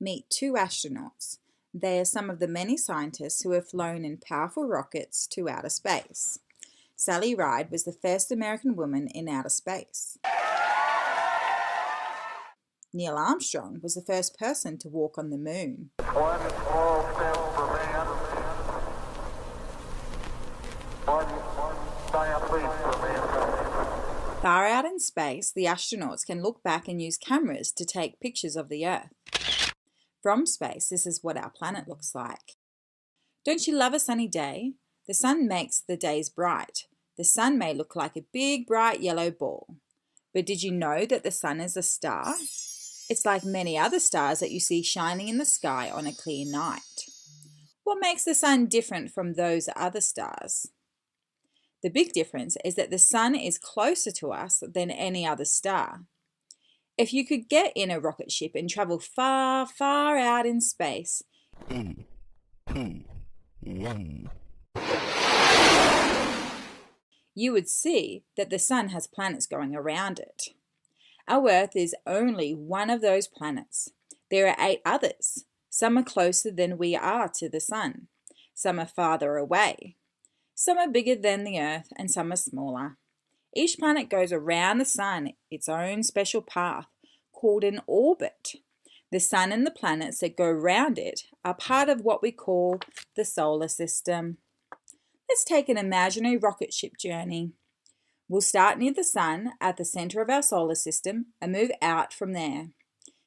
Meet two astronauts. They are some of the many scientists who have flown in powerful rockets to outer space. Sally Ride was the first American woman in outer space. Neil Armstrong was the first person to walk on the moon. One small step for man, one giant leap for mankind. Far out in space, the astronauts can look back and use cameras to take pictures of the Earth. From space, this is what our planet looks like. Don't you love a sunny day? The sun makes the days bright. The sun may look like a big, bright yellow ball. But did you know that the sun is a star? It's like many other stars that you see shining in the sky on a clear night. What makes the sun different from those other stars? The big difference is that the sun is closer to us than any other star. If you could get in a rocket ship and travel far, far out in space, 3, 2, 1. you would see that the sun has planets going around it. Our Earth is only one of those planets. There are 8 others. Some are closer than we are to the sun. Some are farther away. Some are bigger than the Earth and some are smaller. Each planet goes around the sun its own special path, called an orbit. The sun and the planets that go round it are part of what we call the solar system. Let's take an imaginary rocket ship journey. We'll start near the sun at the center of our solar system and move out from there.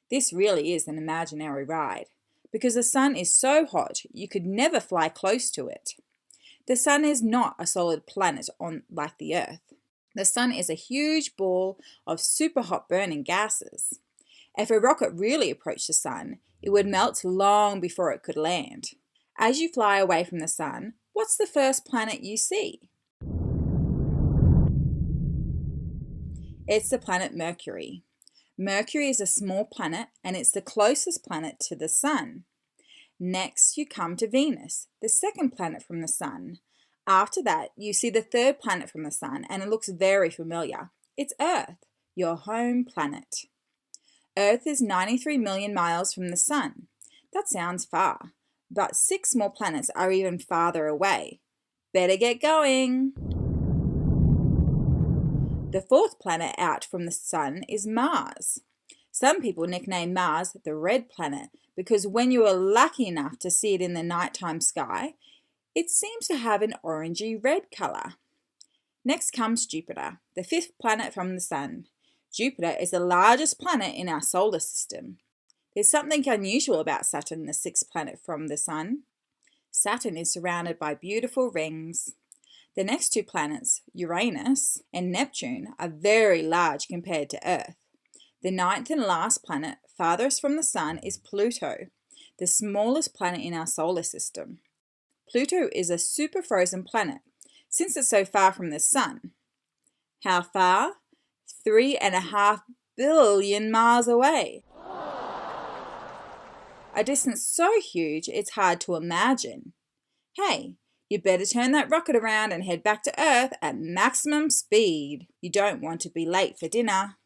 This really is an imaginary ride because the sun is so hot you could never fly close to it. The sun is not a solid planet like the Earth. The sun is a huge ball of super hot burning gases. If a rocket really approached the sun, it would melt long before it could land. As you fly away from the sun, what's the first planet you see? It's the planet Mercury. Mercury is a small planet and it's the closest planet to the sun. Next, you come to Venus, the second planet from the sun. After that, you see the third planet from the sun and it looks very familiar. It's Earth, your home planet. Earth is 93 million miles from the sun. That sounds far, but 6 more planets are even farther away. Better get going. The fourth planet out from the sun is Mars. Some people nickname Mars the red planet because when you are lucky enough to see it in the nighttime sky, it seems to have an orangey red color. Next comes Jupiter, the 5th planet from the sun. Jupiter is the largest planet in our solar system. There's something unusual about Saturn, the 6th planet from the sun. Saturn is surrounded by beautiful rings. The next 2 planets, Uranus and Neptune, are very large compared to Earth. The 9th and last planet, farthest from the sun, is Pluto, the smallest planet in our solar system. Pluto is a super frozen planet since it's so far from the sun. How far? 3.5 billion miles away. A distance so huge it's hard to imagine. Hey, you better turn that rocket around and head back to Earth at maximum speed. You don't want to be late for dinner.